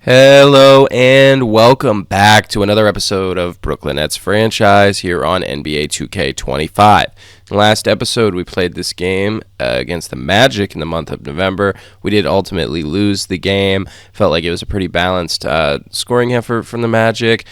Hello and welcome back to another episode of Brooklyn Nets Franchise here on NBA 2K25. In the last episode, we played this game against the Magic in the month of November. We did ultimately lose the game. Felt like it was a pretty balanced scoring effort from the Magic.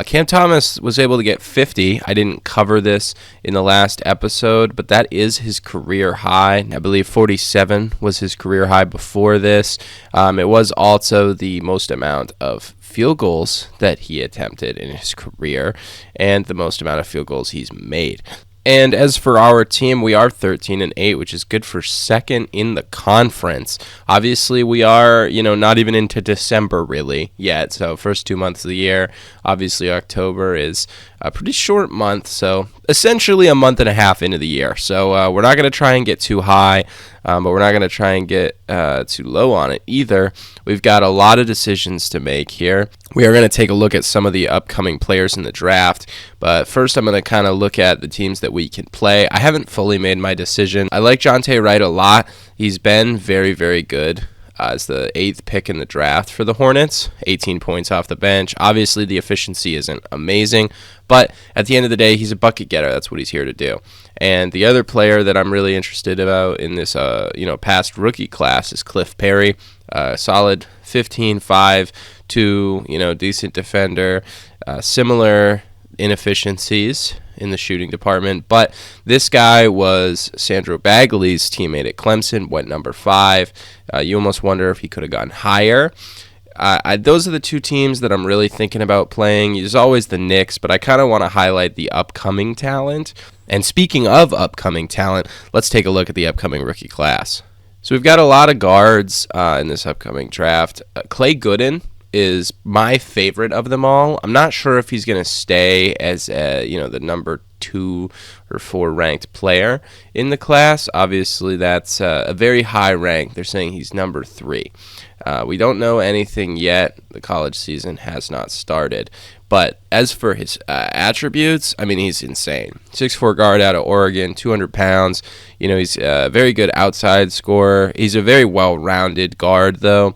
Cam Thomas was able to get 50. I didn't cover this in the last episode, but that is his career high. I believe 47 was his career high before this. It was also the most amount of field goals that he attempted in his career and the most amount of field goals he's made. And as for our team, we are 13-8, which is good for second in the conference. Obviously, we are, not even into December really yet. So first 2 months of the year, obviously October is a pretty short month. So essentially a month and a half into the year. So we're not going to try and get too high, but we're not going to try and get too low on it either. We've got a lot of decisions to make here. We are going to take a look at some of the upcoming players in the draft, but first I'm going to kind of look at the teams that we can play. I haven't fully made my decision. I like Jonte Wright a lot. He's been very, very good. As the 8th pick in the draft for the Hornets, 18 points off the bench. Obviously, the efficiency isn't amazing, but at the end of the day, he's a bucket getter. That's what he's here to do. And the other player that I'm really interested about in this, past rookie class is Cliff Perry. Solid 15-5, 2, decent defender. Similar inefficiencies in the shooting department, but this guy was Sandro Bagley's teammate at Clemson, went number 5. You almost wonder if he could have gone higher. Those are the two teams that I'm really thinking about playing. There's always the Knicks, but I kind of want to highlight the upcoming talent. And speaking of upcoming talent, let's take a look at the upcoming rookie class. So we've got a lot of guards in this upcoming draft. Clay Gooden is my favorite of them all. I'm not sure if he's going to stay as the number 2 or 4 ranked player in the class. Obviously, that's a very high rank. They're saying he's number 3. We don't know anything yet. The college season has not started. But as for his attributes, he's insane. 6'4" guard out of Oregon, 200 pounds. He's a very good outside scorer. He's a very well-rounded guard, though.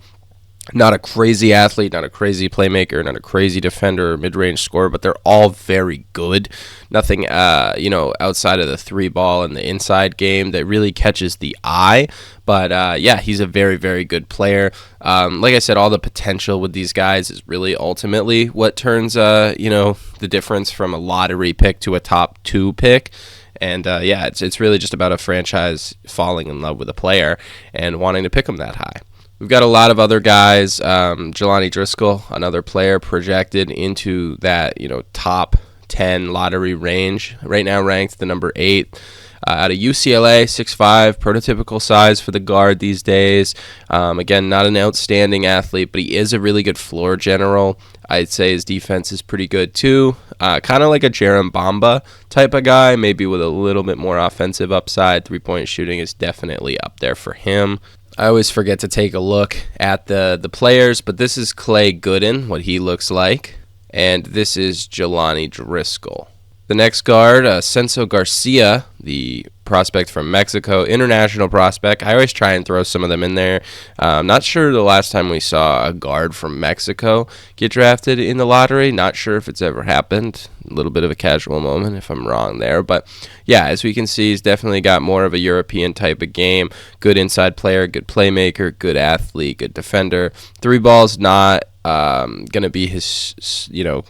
Not a crazy athlete, not a crazy playmaker, not a crazy defender or mid-range scorer, but they're all very good. Nothing, outside of the 3-ball and the inside game that really catches the eye. But, he's a very, very good player. Like I said, all the potential with these guys is really ultimately what turns, the difference from a lottery pick to a top 2 pick. And, it's really just about a franchise falling in love with a player and wanting to pick them that high. We've got a lot of other guys. Jelani Driscoll, another player projected into that, top 10 lottery range. Right now ranked the number 8. Out of UCLA, 6'5", prototypical size for the guard these days. Again, not an outstanding athlete, but he is a really good floor general. I'd say his defense is pretty good too. Kind of like a Jerem Bamba type of guy, maybe with a little bit more offensive upside. 3-point shooting is definitely up there for him. I always forget to take a look at the players, but this is Clay Gooden, what he looks like, and this is Jelani Driscoll. The next guard, Censo Garcia, the prospect from Mexico, international prospect. I always try and throw some of them in there. I'm not sure the last time we saw a guard from Mexico get drafted in the lottery. Not sure if it's ever happened. A little bit of a casual moment if I'm wrong there. But yeah, as we can see, he's definitely got more of a European type of game. Good inside player, good playmaker, good athlete, good defender. 3-ball's not going to be his,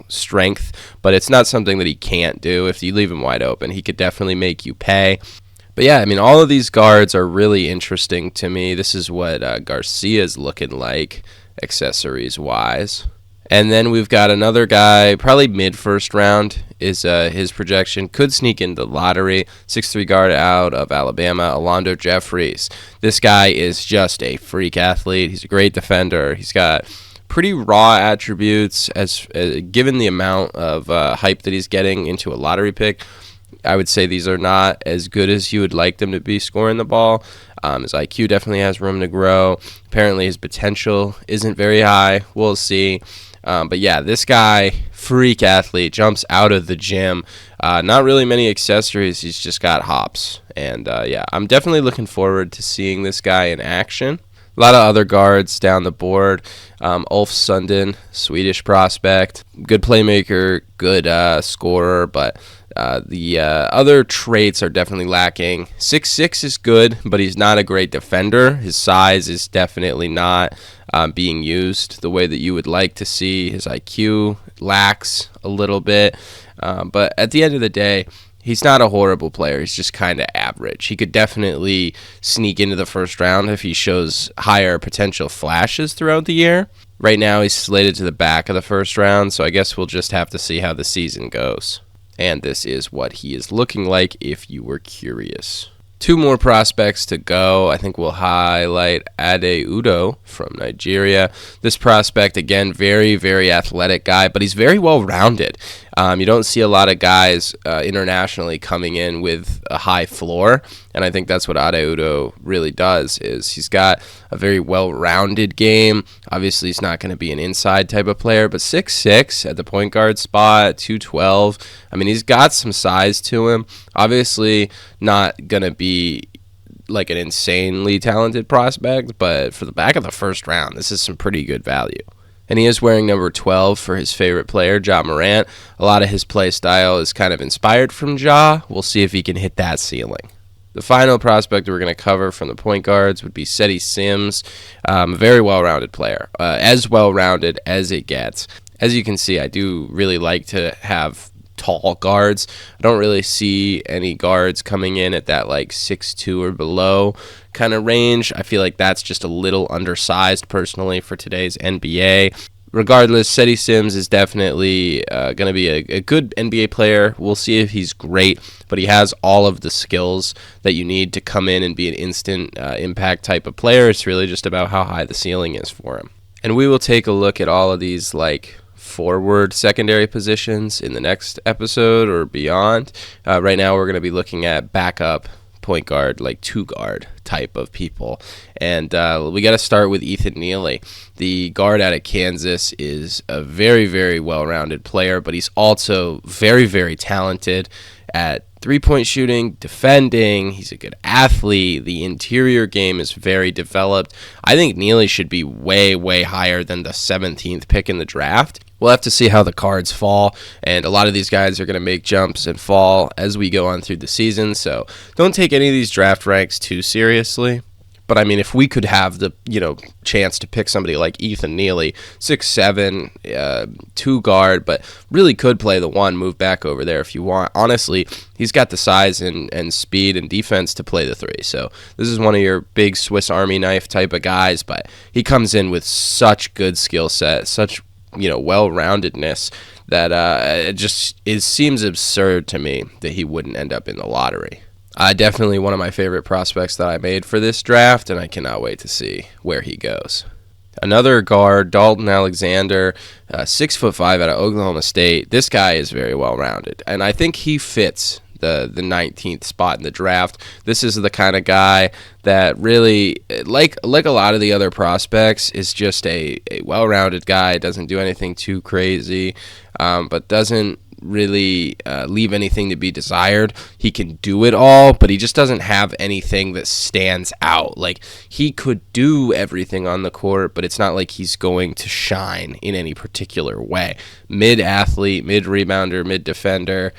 strength, but it's not something that he can't do. If you leave him wide open, he could definitely make you pay. But yeah, all of these guards are really interesting to me. This is what Garcia's looking like, accessories-wise. And then we've got another guy, probably mid-first round is his projection. Could sneak into the lottery. 6'3" guard out of Alabama, Alonzo Jeffries. This guy is just a freak athlete. He's a great defender. He's got pretty raw attributes as given the amount of hype that he's getting into a lottery pick. I would say these are not as good as you would like them to be scoring the ball. His IQ definitely has room to grow. Apparently his potential isn't very high. We'll see. But yeah, this guy, freak athlete, jumps out of the gym. Not really many accessories. He's just got hops. And I'm definitely looking forward to seeing this guy in action. A lot of other guards down the board. Ulf Sundin, Swedish prospect, good playmaker, good scorer, but the other traits are definitely lacking. 6'6" is good, but he's not a great defender. His size is definitely not being used the way that you would like to see. His IQ lacks a little bit, but at the end of the day, he's not a horrible player. He's just kind of average. He could definitely sneak into the first round if he shows higher potential flashes throughout the year. Right now, he's slated to the back of the first round, so I guess we'll just have to see how the season goes. And this is what he is looking like if you were curious. 2 more prospects to go. I think we'll highlight Ade Udo from Nigeria. This prospect, again, very, very athletic guy, but he's very well-rounded. You don't see a lot of guys internationally coming in with a high floor, and I think that's what Ade Udo really does, is he's got a very well-rounded game. Obviously, he's not going to be an inside type of player, but 6'6" at the point guard spot, 212. I mean, he's got some size to him. Obviously, not going to be like an insanely talented prospect, but for the back of the first round, this is some pretty good value. And he is wearing number 12 for his favorite player, Ja Morant. A lot of his play style is kind of inspired from Ja. We'll see if he can hit that ceiling. The final prospect we're going to cover from the point guards would be Seti Sims, a very well-rounded player, as well-rounded as it gets. As you can see, I do really like to have tall guards. I don't really see any guards coming in at that like 6'2" or below kind of range. I feel like that's just a little undersized personally for today's NBA. Regardless, Seti Sims is definitely going to be a good NBA player. We'll see if he's great, but he has all of the skills that you need to come in and be an instant impact type of player. It's really just about how high the ceiling is for him. And we will take a look at all of these like forward secondary positions in the next episode or beyond. Right now we're going to be looking at backup point guard, like 2-guard type of people. And we got to start with Ethan Neely. The guard out of Kansas is a very, very well-rounded player, but he's also very, very talented at three-point shooting, defending. He's a good athlete. The interior game is very developed. I think Neely should be way, way higher than the 17th pick in the draft. We'll have to see how the cards fall, and a lot of these guys are going to make jumps and fall as we go on through the season, so don't take any of these draft ranks too seriously. But I mean, if we could have the chance to pick somebody like Ethan Neely, 6'7", 2-guard, but really could play the 1, move back over there if you want. Honestly, he's got the size and speed and defense to play the 3. So this is one of your big Swiss Army knife type of guys, but he comes in with such good skill set, such well-roundedness that it seems absurd to me that he wouldn't end up in the lottery. Definitely one of my favorite prospects that I made for this draft, and I cannot wait to see where he goes. Another guard, Dalton Alexander, 6'5" out of Oklahoma State. This guy is very well-rounded, and I think he fits the 19th spot in the draft. This is the kind of guy that really, like a lot of the other prospects, is just a well-rounded guy, doesn't do anything too crazy, but doesn't really leave anything to be desired. He can do it all, but he just doesn't have anything that stands out. Like, he could do everything on the court, but it's not like he's going to shine in any particular way. Mid-athlete, mid-rebounder, mid-defender,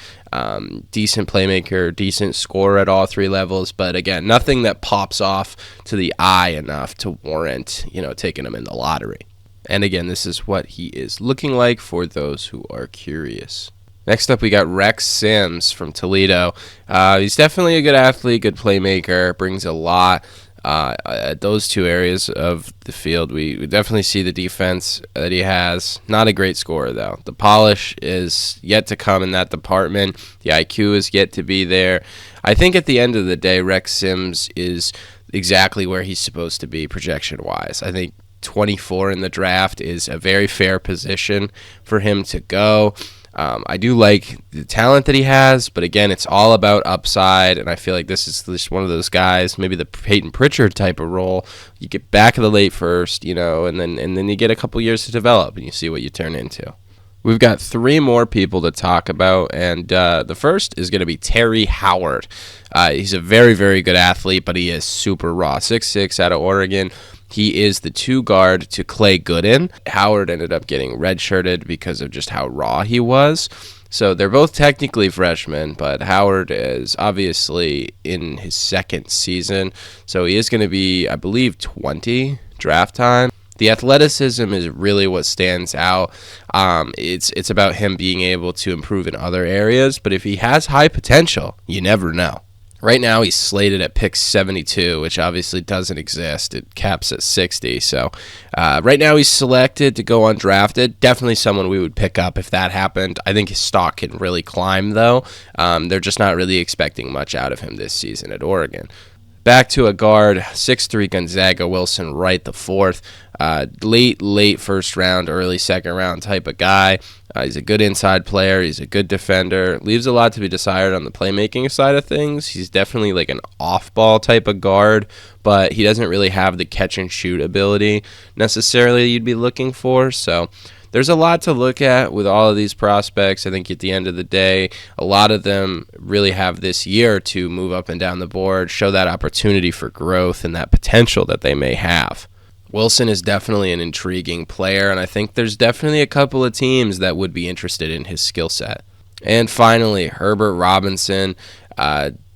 decent playmaker, decent scorer at all 3 levels, but again, nothing that pops off to the eye enough to warrant, taking him in the lottery. And again, this is what he is looking like for those who are curious. Next up, we got Rex Sims from Toledo. He's definitely a good athlete, good playmaker, brings a lot. At those 2 areas of the field, we definitely see the defense that he has. Not a great scorer, though. The polish is yet to come in that department. The IQ is yet to be there. I think at the end of the day, Rex Sims is exactly where he's supposed to be projection-wise. I think 24 in the draft is a very fair position for him to go. I do like the talent that he has, but again, it's all about upside, and I feel like this is just one of those guys, maybe the Peyton Pritchard type of role. You get back of the late first, and then you get a couple years to develop, and you see what you turn into. We've got 3 more people to talk about, and the first is going to be Terry Howard. He's a very, very good athlete, but he is super raw. 6'6" out of Oregon. He is the 2 guard to Clay Gooden. Howard ended up getting redshirted because of just how raw he was. So they're both technically freshmen, but Howard is obviously in his 2nd season. So he is going to be, I believe, 20 draft time. The athleticism is really what stands out. It's about him being able to improve in other areas, but if he has high potential, you never know. Right now, he's slated at pick 72, which obviously doesn't exist. It caps at 60. So right now, he's selected to go undrafted. Definitely someone we would pick up if that happened. I think his stock can really climb, though. They're just not really expecting much out of him this season at Oregon. Back to a guard, 6'3" Gonzaga, Wilson Wright the 4th. Late first round, early second round type of guy. He's a good inside player. He's a good defender. Leaves a lot to be desired on the playmaking side of things. He's definitely like an off-ball type of guard, but he doesn't really have the catch-and-shoot ability necessarily you'd be looking for. So there's a lot to look at with all of these prospects. I think at the end of the day, a lot of them really have this year to move up and down the board, show that opportunity for growth and that potential that they may have. Wilson is definitely an intriguing player, and I think there's definitely a couple of teams that would be interested in his skill set. And finally, Herbert Robinson,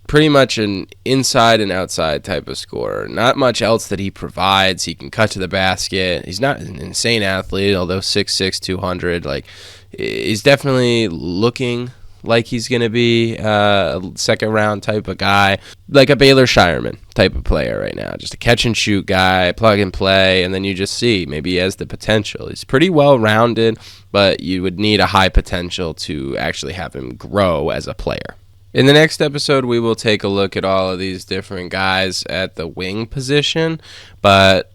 pretty much an inside and outside type of scorer. Not much else that he provides. He can cut to the basket. He's not an insane athlete, although 6'6", 200. Like, he's definitely looking like he's going to be a second-round type of guy, like a Baylor Shireman type of player right now. Just a catch-and-shoot guy, plug-and-play, and then you just see maybe he has the potential. He's pretty well-rounded, but you would need a high potential to actually have him grow as a player. In the next episode, we will take a look at all of these different guys at the wing position, but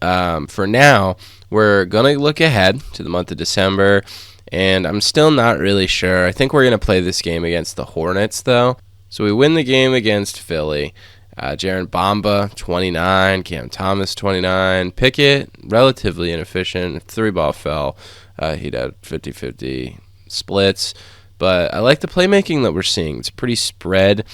for now, we're going to look ahead to the month of December, and I'm still not really sure. I think we're going to play this game against the Hornets, though. So we win the game against Philly. Jaren Bamba, 29. Cam Thomas, 29. Pickett, relatively inefficient. 3-ball fell. He'd had 50-50 splits. But I like the playmaking that we're seeing. It's a pretty spread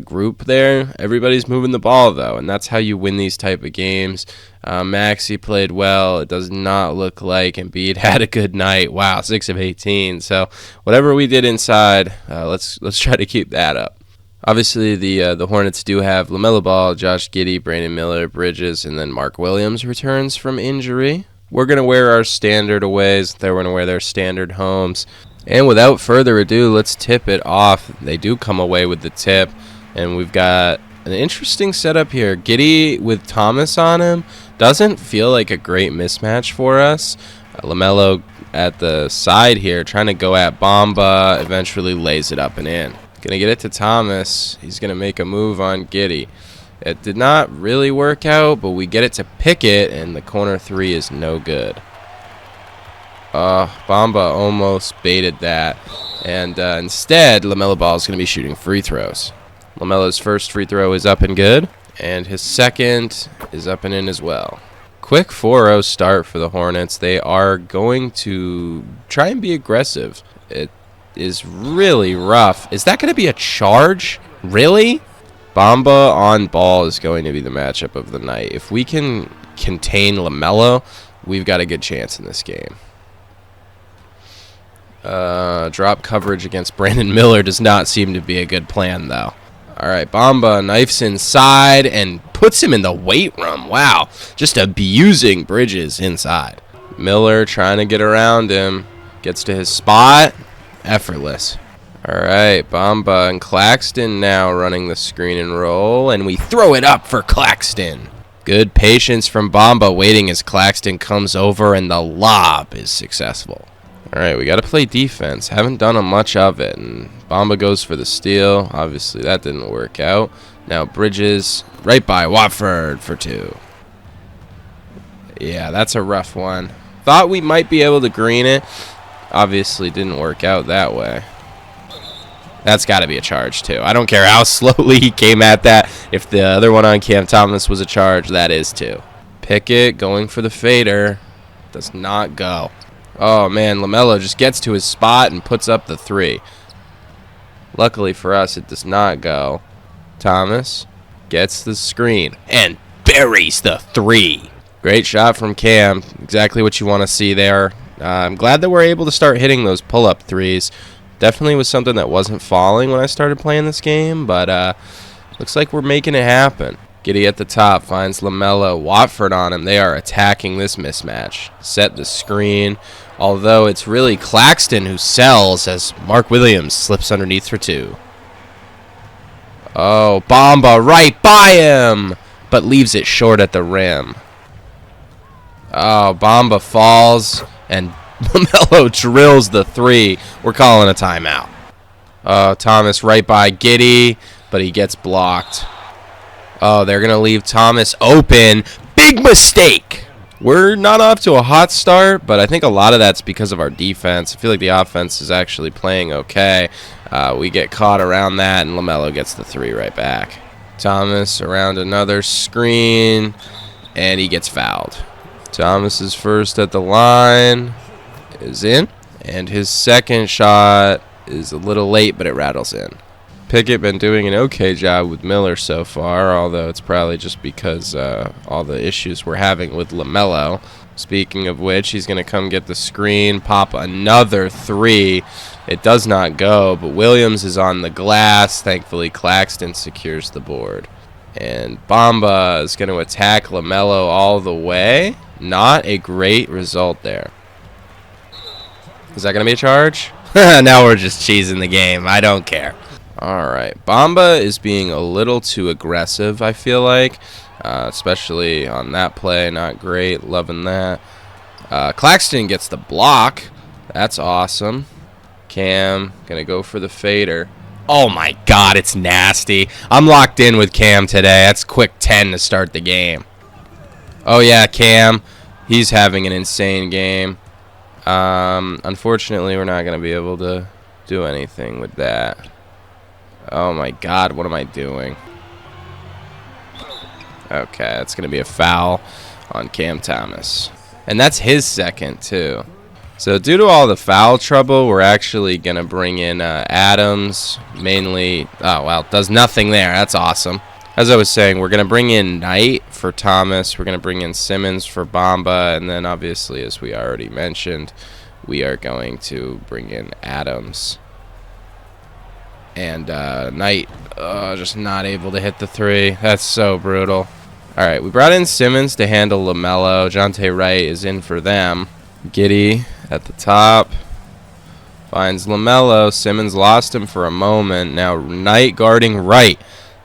group there. Everybody's moving the ball, though, and that's how you win these type of games. Maxey played well. It does not look like Embiid had a good night. Wow, 6 of 18. So whatever we did inside, let's try to keep that up. Obviously, the Hornets do have LaMelo Ball, Josh Giddey, Brandon Miller, Bridges, and then Mark Williams returns from injury. We're going to wear our standard aways. They're going to wear their standard homes. And without further ado, let's tip it off. They do come away with the tip, and we've got an interesting setup here. Giddey with Thomas on him doesn't feel like a great mismatch for us. LaMelo at the side here trying to go at Bamba, eventually lays it up and in. Going to get it to Thomas. He's going to make a move on Giddey. It did not really work out, but we get it to Pickett, and the corner 3 is no good. Bamba almost baited that, and instead, LaMelo Ball is going to be shooting free throws. LaMelo's first free throw is up and good, and his second is up and in as well. Quick 4-0 start for the Hornets. They are going to try and be aggressive. It is really rough. Is that going to be a charge? Really? Bamba on Ball is going to be the matchup of the night. If we can contain LaMelo, we've got a good chance in this game. Drop coverage against Brandon Miller does not seem to be a good plan, though. All right, Bamba knifes inside and puts him in the weight room. Wow, just abusing Bridges inside. Miller trying to get around him. Gets to his spot. Effortless. All right, Bamba and Claxton now running the screen and roll, and we throw it up for Claxton. Good patience from Bamba, waiting as Claxton comes over, and the lob is successful. All right, we got to play defense. Haven't done much of it, and Bamba goes for the steal. Obviously, that didn't work out. Now Bridges right by Watford for 2. Yeah, that's a rough one. Thought we might be able to green it. Obviously, didn't work out that way. That's got to be a charge, too. I don't care how slowly he came at that. If the other one on Cam Thomas was a charge, that is, too. Pickett going for the fader. Does not go. Oh, man, LaMelo just gets to his spot and puts up the 3. Luckily for us, it does not go. Thomas gets the screen and buries the 3. Great shot from Cam. Exactly what you want to see there. I'm glad that we're able to start hitting those pull-up threes. Definitely was something that wasn't falling when I started playing this game, but looks like we're making it happen. Giddey at the top finds LaMelo. Watford on him. They are attacking this mismatch. Set the screen, although it's really Claxton who sells as Mark Williams slips underneath for two. Oh, Bamba right by him, but leaves it short at the rim. Oh, Bamba falls, and LaMelo drills the three. We're calling a timeout. Oh, Thomas right by Giddey, but he gets blocked. Oh, they're going to leave Thomas open. Big mistake. We're not off to a hot start, but I think a lot of that's because of our defense. I feel like the offense is actually playing okay. We get caught around that, and LaMelo gets the three right back. Thomas around another screen, and he gets fouled. Thomas's first at the line is in, and his second shot is a little late, but it rattles in. Pickett been doing an okay job with Miller so far, although it's probably just because all the issues we're having with LaMelo. Speaking of which, he's going to come get the screen, pop another three. It does not go, but Williams is on the glass. Thankfully, Claxton secures the board. And Bamba is going to attack LaMelo all the way. Not a great result there. Is that going to be a charge? Now we're just cheesing the game. I don't care. All right. Bamba is being a little too aggressive, I feel like. Especially on that play. Not great. Loving that. Claxton gets the block. That's awesome. Cam going to go for the fader. Oh, my God. It's nasty. I'm locked in with Cam today. That's quick 10 to start the game. Oh, yeah, Cam. He's having an insane game. Unfortunately, we're not going to be able to do anything with that. Oh, my God. What am I doing? Okay, that's going to be a foul on Cam Thomas. And that's his second, too. So due to all the foul trouble, we're actually going to bring in Adams. Mainly, oh, well, does nothing there. That's awesome. As I was saying, we're going to bring in Knight for Thomas. We're going to bring in Simmons for Bamba. And then, obviously, as we already mentioned, we are going to bring in Adams. And Knight just not able to hit the three. That's so brutal. All right, we brought in Simmons to handle LaMelo. Jonte Wright is in for them. Giddey at the top finds LaMelo. Simmons lost him for a moment. Now Knight guarding Wright.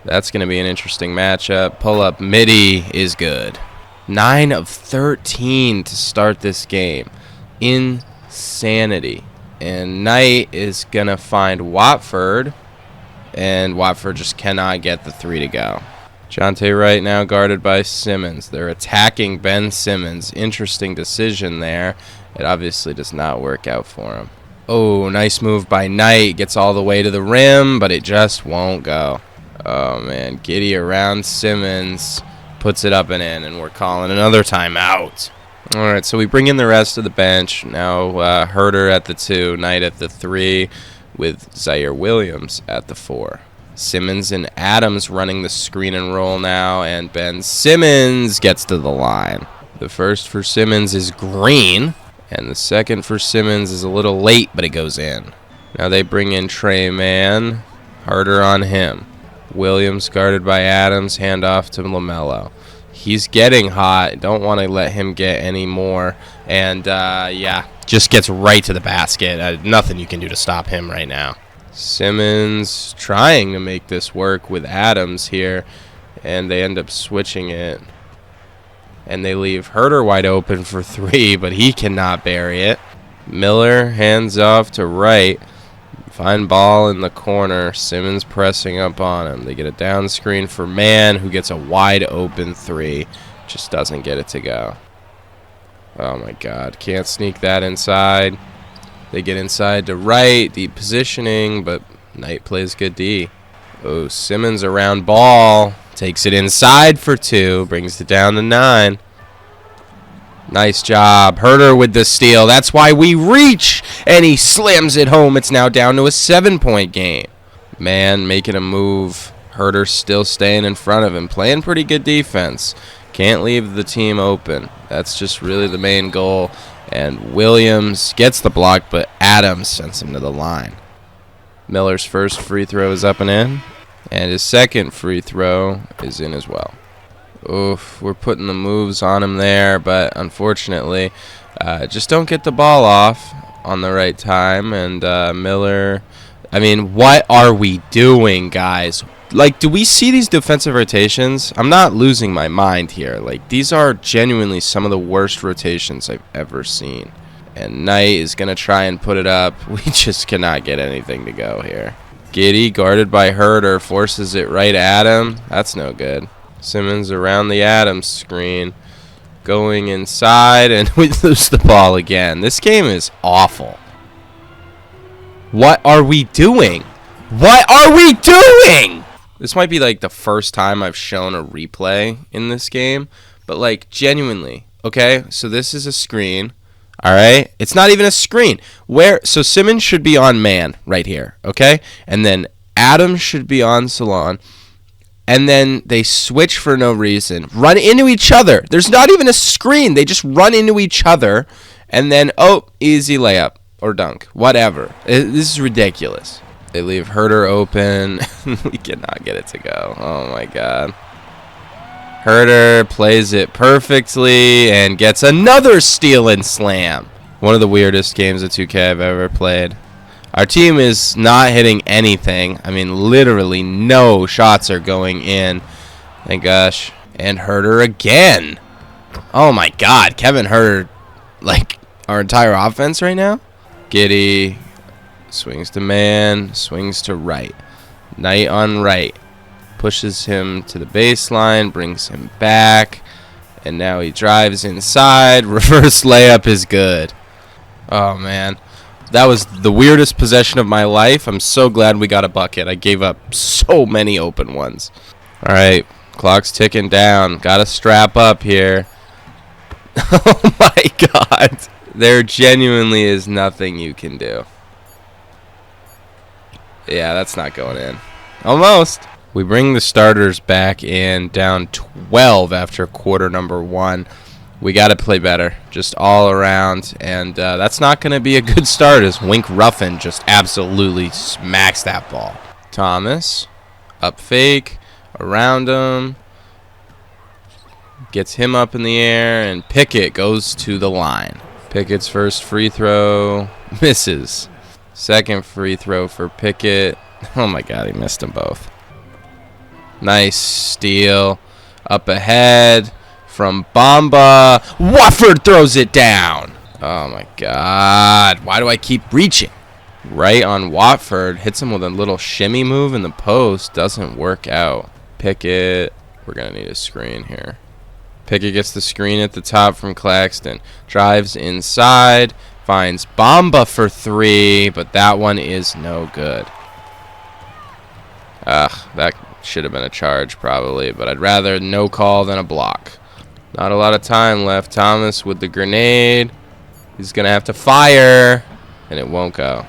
That's going to be an interesting matchup. Pull-up midi is good. 9 of 13 to start this game. Insanity. And Knight is going to find Watford. And Watford just cannot get the three to go. Jonte Wright now guarded by Simmons. They're attacking Ben Simmons. Interesting decision there. It obviously does not work out for him. Oh, nice move by Knight. Gets all the way to the rim, but it just won't go. Oh, man. Giddey around Simmons. Puts it up and in, and we're calling another timeout. All right, so we bring in the rest of the bench. Now Herder at the 2, Knight at the 3, with Zaire Williams at the 4. Simmons and Adams running the screen and roll now, and Ben Simmons gets to the line. The first for Simmons is green, and the second for Simmons is a little late, but it goes in. Now they bring in Trey Mann. Herder on him. Williams guarded by Adams. Handoff to LaMelo. He's getting hot. Don't want to let him get any more. And, yeah, just gets right to the basket. Nothing you can do to stop him right now. Simmons trying to make this work with Adams here, and they end up switching it. And they leave Herder wide open for 3, but he cannot bury it. Miller hands off to Wright. Fine ball in the corner. Simmons pressing up on him. They get a down screen for Mann, who gets a wide open 3. Just doesn't get it to go. Oh, my God. Can't sneak that inside. They get inside to Wright. Deep positioning, but Knight plays good D. Oh, Simmons around ball. Takes it inside for 2. Brings it down to 9. Nice job. Herder with the steal. That's why we reach. And he slams it home. It's now down to a 7-point game. Man making a move. Herder still staying in front of him. Playing pretty good defense. Can't leave the team open. That's just really the main goal. And Williams gets the block, but Adams sends him to the line. Miller's first free throw is up and in. And his second free throw is in as well. Oof, we're putting the moves on him there, but unfortunately, just don't get the ball off on the right time. And Miller, I mean, what are we doing, guys? Like, do we see these defensive rotations? I'm not losing my mind here. Like, these are genuinely some of the worst rotations I've ever seen. And Knight is going to try and put it up. We just cannot get anything to go here. Giddey, guarded by Herter, forces it right at him. That's no good. Simmons around the Adams screen. Going inside, and we lose the ball again. This game is awful. What are we doing? What are we doing? This might be like the first time I've shown a replay in this game, but like genuinely, okay? So this is a screen, all right? It's not even a screen. So Simmons should be on man right here, okay? And then Adams should be on Salon. And then they switch for no reason. Run into each other. There's not even a screen. They just run into each other. And then, oh, easy layup or dunk. Whatever. This is ridiculous. They leave Herter open. We cannot get it to go. Oh, my God. Herter plays it perfectly and gets another steal and slam. One of the weirdest games of 2K I've ever played. Our team is not hitting anything. I mean, literally no shots are going in. Thank gosh. And Herter again. Oh, my God. Kevin Herter, like, our entire offense right now? Giddey swings to man, swings to right. Knight on right. Pushes him to the baseline, brings him back. And now he drives inside. Reverse layup is good. Oh, man. That was the weirdest possession of my life. I'm so glad we got a bucket. I gave up so many open ones. All right, clock's ticking down. Got to strap up here. Oh, my God. There genuinely is nothing you can do. Yeah, that's not going in. Almost. We bring the starters back in, down 12 after quarter number 1. We got to play better, just all around, and that's not going to be a good start as Wink Ruffin just absolutely smacks that ball. Thomas, up fake, around him, gets him up in the air, and Pickett goes to the line. Pickett's first free throw misses. Second free throw for Pickett. Oh, my God, he missed them both. Nice steal. Up ahead. From Bamba, Wofford throws it down. Oh, my God. Why do I keep reaching? Right on Watford. Hits him with a little shimmy move in the post. Doesn't work out. Pickett. We're going to need a screen here. Pickett gets the screen at the top from Claxton. Drives inside. Finds Bamba for 3, but that one is no good. That should have been a charge probably, but I'd rather no call than a block. Not a lot of time left. Thomas with the grenade. He's going to have to fire, and it won't go.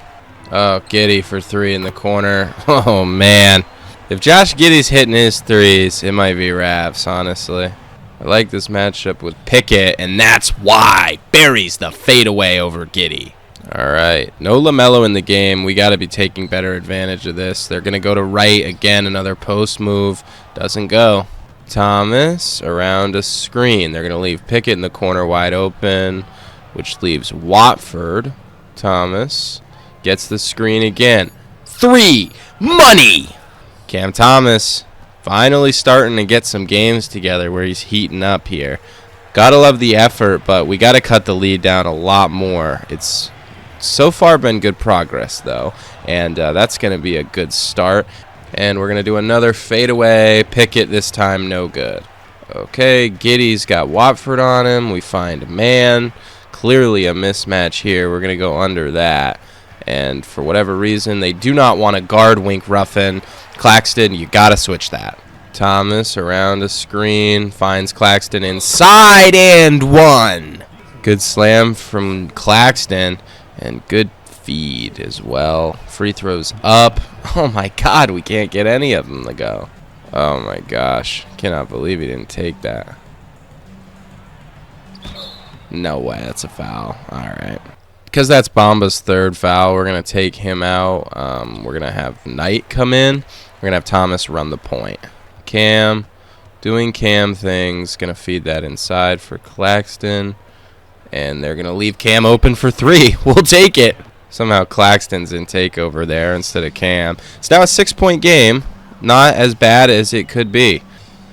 Oh, Giddey for 3 in the corner. Oh, man. If Josh Giddey's hitting his threes, it might be wraps, honestly. I like this matchup with Pickett, and that's why. Buries the fadeaway over Giddey. All right. No LaMelo in the game. We got to be taking better advantage of this. They're going to go to right again. Another post move. Doesn't go. Thomas around a screen. They're going to leave Pickett in the corner wide open, which leaves Watford. Thomas gets the screen again. 3. Money! Cam Thomas finally starting to get some games together where he's heating up here. Gotta love the effort, but we got to cut the lead down a lot more. It's so far been good progress, though, and that's going to be a good start. And we're going to do another fadeaway. Pickett this time, no good. Okay, Giddey's got Watford on him. We find a man. Clearly a mismatch here. We're going to go under that. And for whatever reason, they do not want to guard Wink Ruffin. Claxton, you got to switch that. Thomas around a screen. Finds Claxton inside and 1. Good slam from Claxton. And good feed as well. Free throws up. Oh, my God. We can't get any of them to go. Oh, my gosh. Cannot believe he didn't take that. No way, that's a foul. All right. Because that's Bamba's third foul, we're going to take him out. We're going to have Knight come in. We're going to have Thomas run the point. Cam, doing Cam things. Going to feed that inside for Claxton. And they're going to leave Cam open for three. We'll take it. Somehow Claxton's in takeover there instead of Cam. It's now a 6-point game. Not as bad as it could be.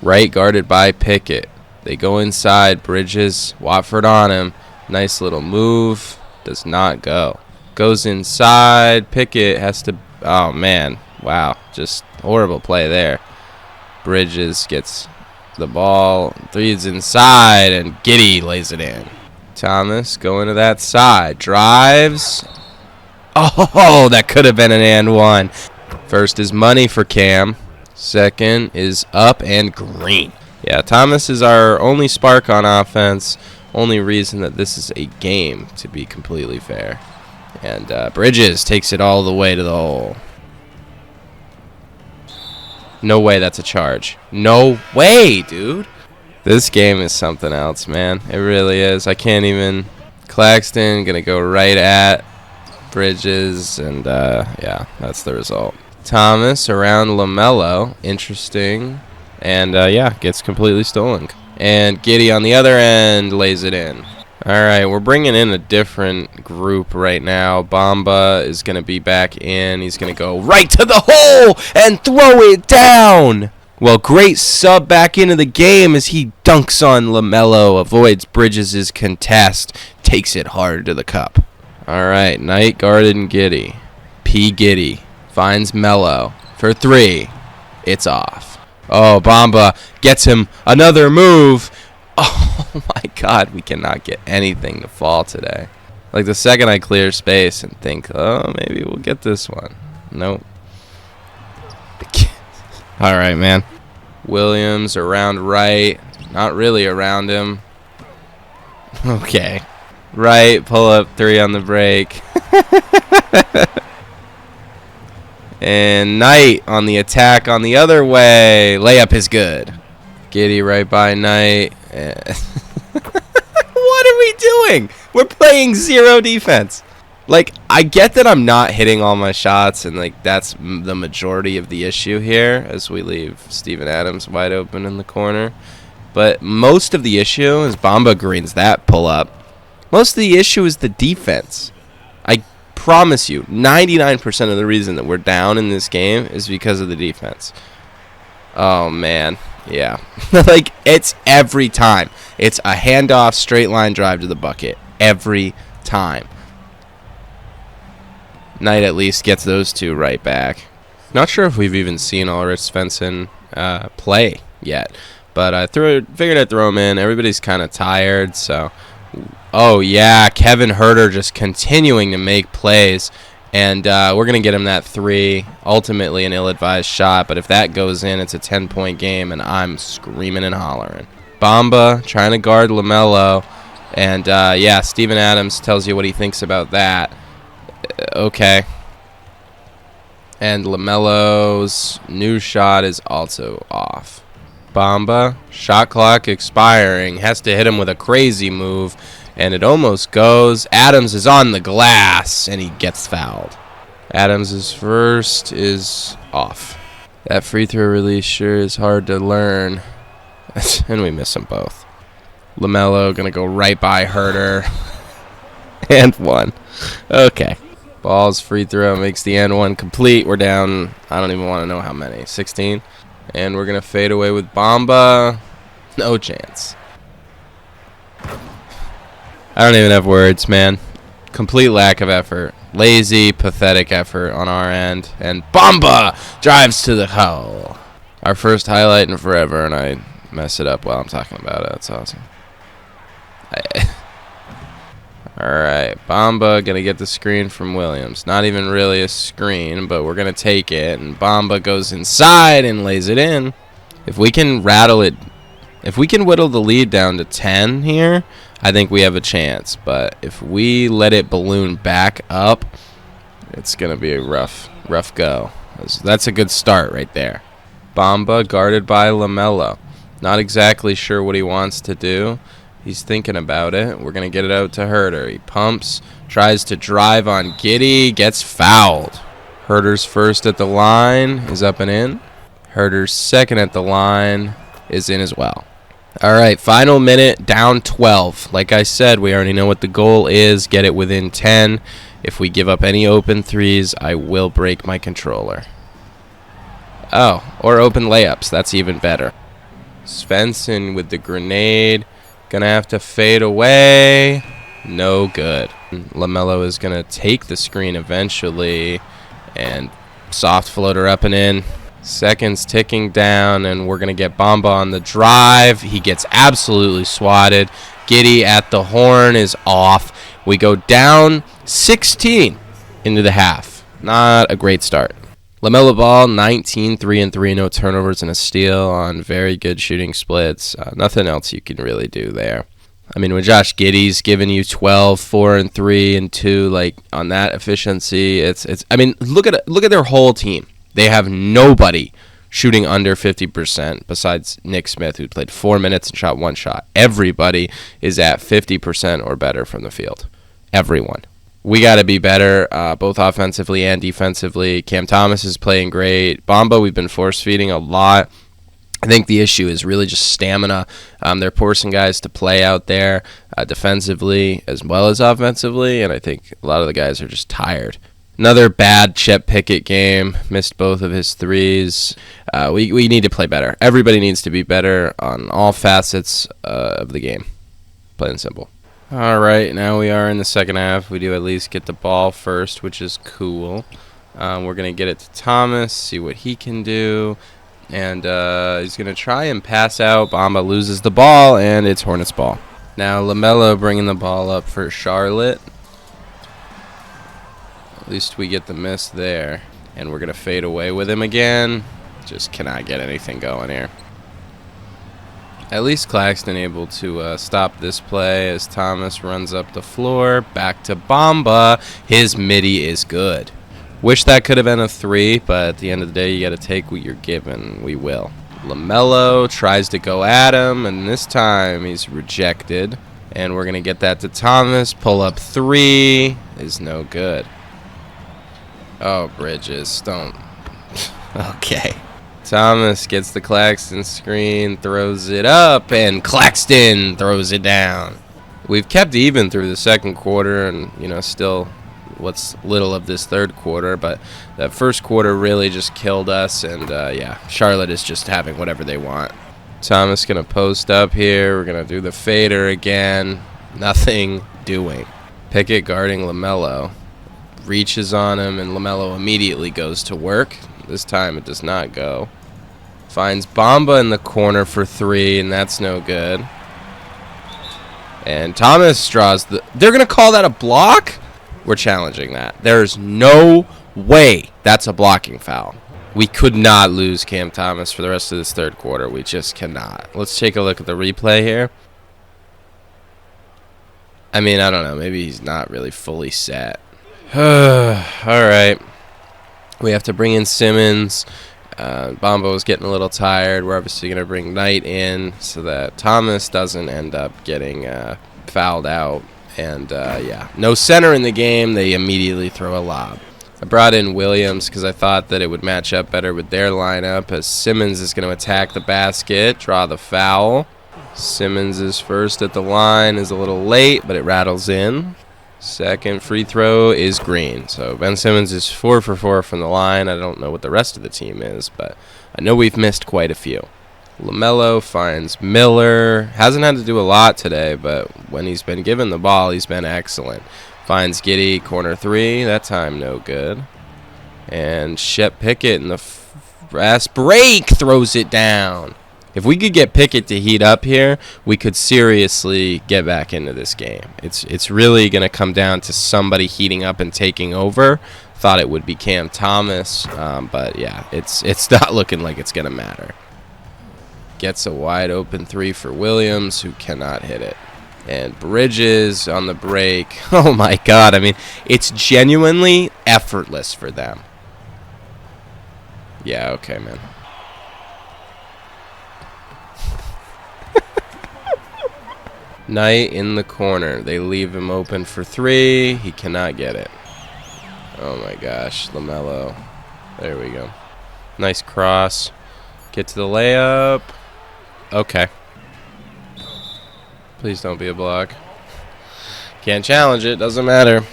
Right guarded by Pickett. They go inside. Bridges, Watford on him. Nice little move. Does not go. Goes inside. Pickett has to... Oh, man. Wow. Just horrible play there. Bridges gets the ball. Three's inside, and Giddy lays it in. Thomas going to that side. Drives. Oh, that could have been an and one. First is money for Cam. Second is up and green. Yeah, Thomas is our only spark on offense. Only reason that this is a game, to be completely fair. And Bridges takes it all the way to the hole. No way that's a charge. No way, dude. This game is something else, man. It really is. I can't even... Claxton going to go right at Bridges. And, yeah, that's the result. Thomas around LaMelo. Interesting. And, yeah, gets completely stolen. And Giddy on the other end lays it in. All right, we're bringing in a different group right now. Bamba is going to be back in. He's going to go right to the hole and throw it down. Well, great sub back into the game as he dunks on LaMelo, avoids Bridges' contest, takes it hard to the cup. All right, Knight guarded and Giddy. P. Giddy finds Melo for three. It's off. Oh, Bamba gets him another move. Oh, my God. We cannot get anything to fall today. Like, the second I clear space and think, oh, maybe we'll get this one. Nope. All right, man. Williams around right. Not really around him. Okay. Right, pull up three on the break. And Knight on the attack on the other way. Layup is good. Giddy right by Knight. What are we doing? We're playing zero defense. Like, I get that I'm not hitting all my shots, and, like, that's the majority of the issue here as we leave Steven Adams wide open in the corner. But most of the issue is Bamba greens that pull-up. Most of the issue is the defense. I promise you, 99% of the reason that we're down in this game is because of the defense. Oh, man. Yeah. Like, it's every time. It's a handoff, straight line drive to the bucket. Every time. Knight at least gets those two right back. Not sure if we've even seen Ulrich Svensson play yet. But I figured I'd throw him in. Everybody's kind of tired, so... Oh, yeah, Kevin Herter just continuing to make plays. And we're going to get him that three. Ultimately an ill-advised shot, but if that goes in, it's a 10-point game, and I'm screaming and hollering. Bamba trying to guard LaMelo. And, yeah, Steven Adams tells you what he thinks about that. Okay. And LaMelo's new shot is also off. Bamba, shot clock expiring, has to hit him with a crazy move, and it almost goes. Adams is on the glass, and he gets fouled. Adams' first is off. That free throw release sure is hard to learn, and we miss them both. LaMelo going to go right by Herter, and one. Okay. Ball's free throw makes the and one complete. We're down, I don't even want to know how many, 16? And we're going to fade away with Bamba. No chance. I don't even have words, man. Complete lack of effort. Lazy, pathetic effort on our end. And Bamba drives to the hole. Our first highlight in forever, and I mess it up while I'm talking about it. That's awesome. Alright, Bamba going to get the screen from Williams. Not even really a screen, but we're going to take it. And Bamba goes inside and lays it in. If we can rattle it, if we can whittle the lead down to 10 here, I think we have a chance. But if we let it balloon back up, it's going to be a rough go. That's a good start right there. Bamba guarded by LaMelo. Not exactly sure what he wants to do. He's thinking about it. We're going to get it out to Herder. He pumps, tries to drive on Giddy, gets fouled. Herder's first at the line is up and in. Herder's second at the line is in as well. All right, final minute, down 12. Like I said, we already know what the goal is. Get it within 10. If we give up any open threes, I will break my controller. Oh, or open layups. That's even better. Svensson with the grenade. Gonna have to fade away. No good. LaMelo is gonna take the screen eventually and soft floater up and in. Seconds ticking down, and we're gonna get Bamba on the drive. He gets absolutely swatted. Giddy at the horn is off. We go down 16 into the half. Not a great start. LaMelo Ball, 19, 3-3, no turnovers and a steal on very good shooting splits. Nothing else you can really do there. I mean, when Josh Giddey's giving you 12, 4-3, and 2, like on that efficiency, it's. I mean, look at their whole team. They have nobody shooting under 50% besides Nick Smith, who played 4 minutes and shot 1 shot. Everybody is at 50% or better from the field. Everyone. We got to be better, both offensively and defensively. Cam Thomas is playing great. Bamba, we've been force-feeding a lot. I think the issue is really just stamina. They're forcing guys to play out there defensively as well as offensively, and I think a lot of the guys are just tired. Another bad Chet Pickett game. Missed both of his threes. We need to play better. Everybody needs to be better on all facets of the game. Plain and simple. All right, now we are in the second half. We do at least get the ball first, which is cool. We're going to get it to Thomas, see what he can do. And he's going to try and pass out. Bamba loses the ball, and it's Hornets ball. Now LaMelo bringing the ball up for Charlotte. At least we get the miss there. And we're going to fade away with him again. Just cannot get anything going here. At least Claxton able to stop this play as Thomas runs up the floor. Back to Bamba. His midi is good. Wish that could have been a 3, but at the end of the day, you got to take what you're given. We will. LaMelo tries to go at him, and this time he's rejected. And we're going to get that to Thomas. Pull up 3 is no good. Oh, Bridges, don't. Okay. Thomas gets the Claxton screen, throws it up, and Claxton throws it down. We've kept even through the second quarter and, still what's little of this third quarter, but that first quarter really just killed us, and, Charlotte is just having whatever they want. Thomas going to post up here. We're going to do the fader again. Nothing doing. Pickett guarding LaMelo. Reaches on him, and LaMelo immediately goes to work. This time it does not go. Finds Bamba in the corner for 3, and that's no good. And Thomas draws the... They're going to call that a block? We're challenging that. There's no way that's a blocking foul. We could not lose Cam Thomas for the rest of this third quarter. We just cannot. Let's take a look at the replay here. I mean, I don't know. Maybe he's not really fully set. All right. We have to bring in Simmons. Bamba was getting a little tired. We're obviously going to bring Knight in so that Thomas doesn't end up getting fouled out. And, no center in the game. They immediately throw a lob. I brought in Williams because I thought that it would match up better with their lineup, as Simmons is going to attack the basket, draw the foul. Simmons is first at the line, is a little late, but it rattles in. Second free throw is green. So Ben Simmons is 4 for 4 from the line. I don't know what the rest of the team is, but I know we've missed quite a few. LaMelo finds Miller. Hasn't had to do a lot today, but when he's been given the ball, he's been excellent. Finds Giddy, corner 3. That time no good. And Chet Pickett in the fast break throws it down. If we could get Pickett to heat up here, we could seriously get back into this game. It's really going to come down to somebody heating up and taking over. Thought it would be Cam Thomas, but yeah, it's not looking like it's going to matter. Gets a wide open 3 for Williams, who cannot hit it. And Bridges on the break. Oh my God, I mean, it's genuinely effortless for them. Yeah, okay, man. Knight in the corner. They leave him open for 3. He cannot get it. Oh my gosh, LaMelo. There we go. Nice cross. Get to the layup. Okay. Please don't be a block. Can't challenge it. Doesn't matter.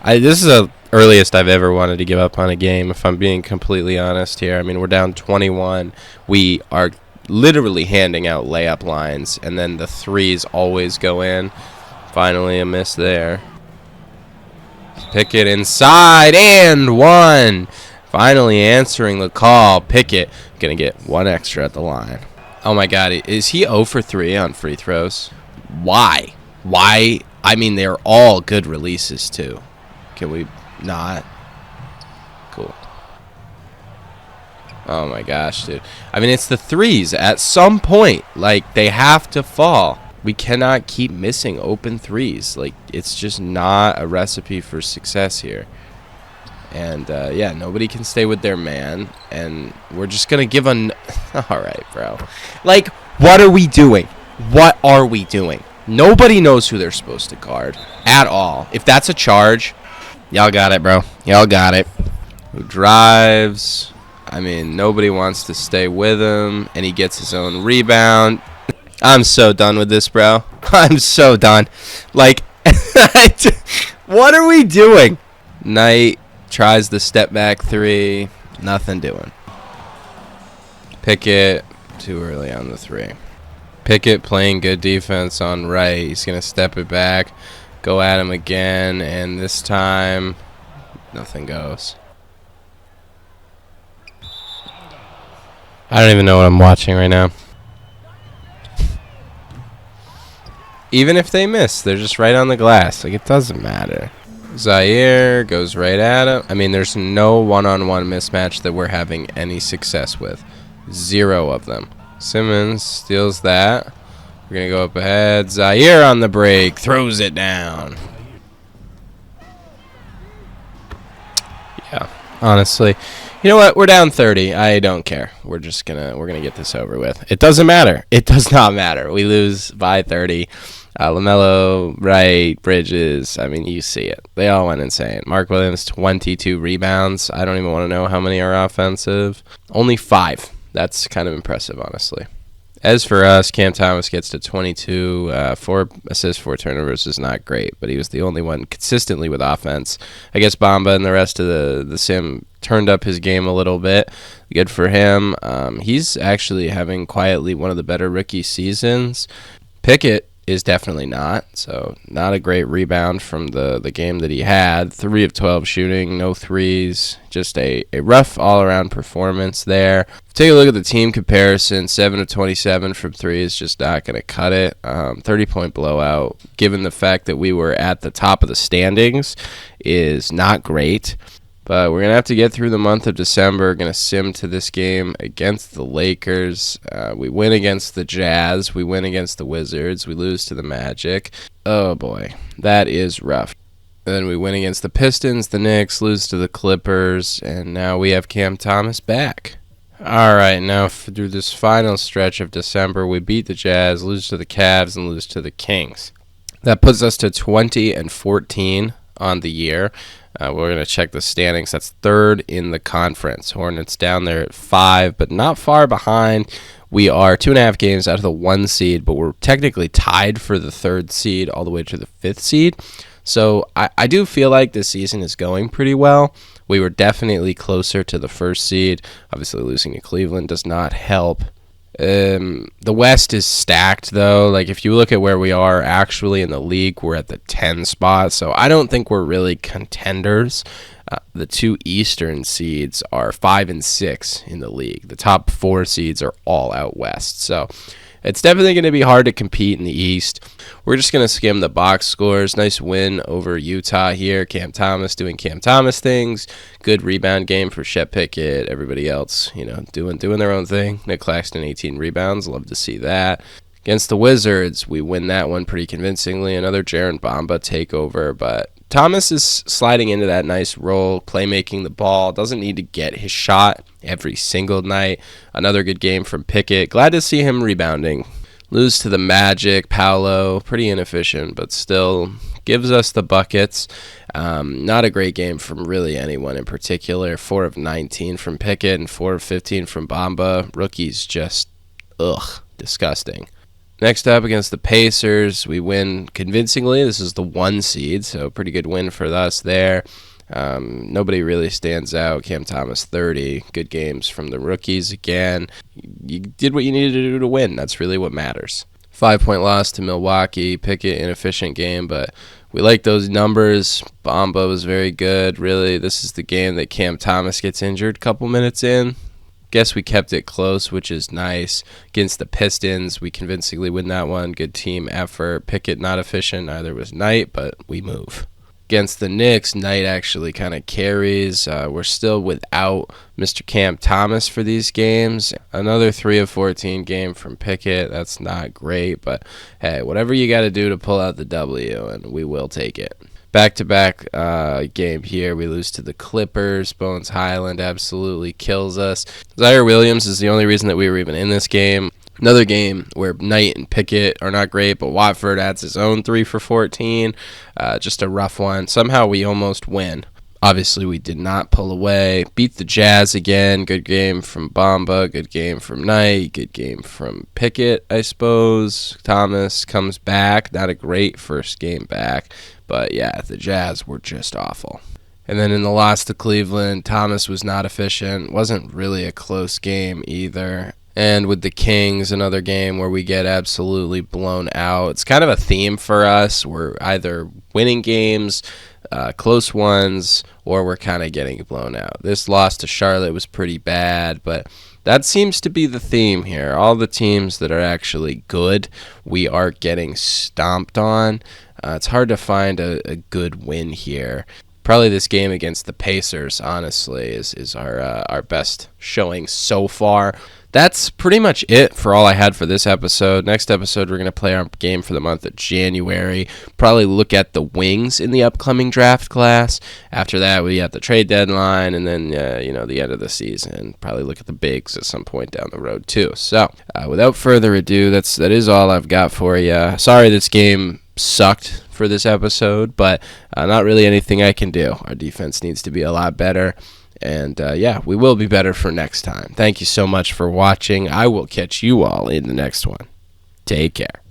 This is the earliest I've ever wanted to give up on a game, if I'm being completely honest here. I mean, we're down 21. We are literally handing out layup lines, and then the threes always go in. Finally a miss there. Pickett inside, and 1. Finally answering the call. Pickett going to get 1 extra at the line. Oh my God, is he 0 for 3 on free throws? Why? Why? I mean, they're all good releases too. Can we not? Cool. Oh my gosh, dude. I mean, it's the threes. At some point, like, they have to fall. We cannot keep missing open threes. Like, it's just not a recipe for success here. And, yeah, nobody can stay with their man. And we're just going to give a... All right, bro. Like, what are we doing? What are we doing? Nobody knows who they're supposed to guard at all. If that's a charge, y'all got it, bro. Y'all got it. Who drives... I mean, nobody wants to stay with him, and he gets his own rebound. I'm so done with this, bro. I'm so done. Like, what are we doing? Knight tries the step back 3. Nothing doing. Pickett, too early on the 3. Pickett playing good defense on right. He's going to step it back, go at him again, and this time, nothing goes. I don't even know what I'm watching right now. Even if they miss, they're just right on the glass. Like, it doesn't matter. Zaire goes right at him. I mean, there's no one-on-one mismatch that we're having any success with. 0 of them. Simmons steals that. We're going to go up ahead. Zaire on the break. Throws it down. Yeah, honestly. You know what? We're down 30. I don't care. We're gonna get this over with. It doesn't matter. It does not matter. We lose by 30. LaMelo, Wright, Bridges. I mean, you see it. They all went insane. Mark Williams, 22 rebounds. I don't even want to know how many are offensive. Only 5. That's kind of impressive, honestly. As for us, Cam Thomas gets to 22, 4 assists, 4 turnovers is not great, but he was the only one consistently with offense. I guess Bamba and the rest of the Sim turned up his game a little bit. Good for him. He's actually having quietly one of the better rookie seasons. Pickett is definitely not, so not a great rebound from the game that he had. 3 of 12 shooting, no threes, just a rough all-around performance there. Take a look at the team comparison. 7 of 27 from 3 is just not going to cut it. 30-point blowout, given the fact that we were at the top of the standings, is not great. But we're going to have to get through the month of December. We're going to sim to this game against the Lakers. We win against the Jazz. We win against the Wizards. We lose to the Magic. Oh, boy. That is rough. Then we win against the Pistons, the Knicks, lose to the Clippers, and now we have Cam Thomas back. All right, now through this final stretch of December, we beat the Jazz, lose to the Cavs, and lose to the Kings. That puts us to 20-14 on the year. We're going to check the standings. That's 3rd in the conference. Hornets down there at 5, but not far behind. We are 2.5 games out of the 1 seed, but we're technically tied for the 3rd seed all the way to the 5th seed. So I do feel like this season is going pretty well. We were definitely closer to the 1st seed. Obviously, losing to Cleveland does not help. The West is stacked, though. Like, if you look at where we are actually in the league, we're at the 10 spot. So I don't think we're really contenders. The 2 Eastern seeds are 5 and 6 in the league. The top 4 seeds are all out West. So it's definitely going to be hard to compete in the East. We're just going to skim the box scores. Nice win over Utah here. Cam Thomas doing Cam Thomas things. Good rebound game for Shep Pickett. Everybody else, doing their own thing. Nick Claxton, 18 rebounds. Love to see that. Against the Wizards, we win that one pretty convincingly. Another Jaren Bamba takeover, but Thomas is sliding into that nice role, playmaking the ball. Doesn't need to get his shot every single night. Another good game from Pickett. Glad to see him rebounding. Lose to the Magic. Paolo, pretty inefficient, but still gives us the buckets. Not a great game from really anyone in particular. 4 of 19 from Pickett and 4 of 15 from Bamba. Rookies just, disgusting. Next up against the Pacers, we win convincingly. This is the 1 seed, so pretty good win for us there. Nobody really stands out. Cam Thomas, 30. Good games from the rookies again. You did what you needed to do to win. That's really what matters. 5-point loss to Milwaukee. Pickett, inefficient game, but we like those numbers. Bamba was very good. Really, this is the game that Cam Thomas gets injured a couple minutes in. Guess we kept it close, which is nice. Against the Pistons, we convincingly win that one. Good team effort. Pickett not efficient. Neither was Knight, but we move. Against the Knicks, Knight actually kind of carries. We're still without Mr. Cam Thomas for these games. Another 3 of 14 game from Pickett. That's not great, but hey, whatever you got to do to pull out the W, and we will take it. Back-to-back game here. We lose to the Clippers. Bones Highland absolutely kills us. Zaire Williams is the only reason that we were even in this game. Another game where Knight and Pickett are not great, but Watford adds his own 3 for 14. Just a rough one. Somehow we almost win. Obviously, we did not pull away. Beat the Jazz again. Good game from Bamba. Good game from Knight. Good game from Pickett, I suppose. Thomas comes back. Not a great first game back. But yeah, the Jazz were just awful. And then in the loss to Cleveland, Thomas was not efficient. Wasn't really a close game either. And with the Kings, another game where we get absolutely blown out. It's kind of a theme for us. We're either winning games, close ones, or we're kind of getting blown out. This loss to Charlotte was pretty bad, but that seems to be the theme here. All the teams that are actually good, we are getting stomped on. It's hard to find a good win here. Probably this game against the Pacers, honestly, is our best showing so far. That's pretty much it for all I had for this episode. Next episode, we're going to play our game for the month of January. Probably look at the wings in the upcoming draft class. After that, we have the trade deadline, and then, the end of the season. Probably look at the bigs at some point down the road, too. So, without further ado, that is all I've got for you. Sorry this game sucked for this episode, but not really anything I can do. Our defense needs to be a lot better. And, we will be better for next time. Thank you so much for watching. I will catch you all in the next one. Take care.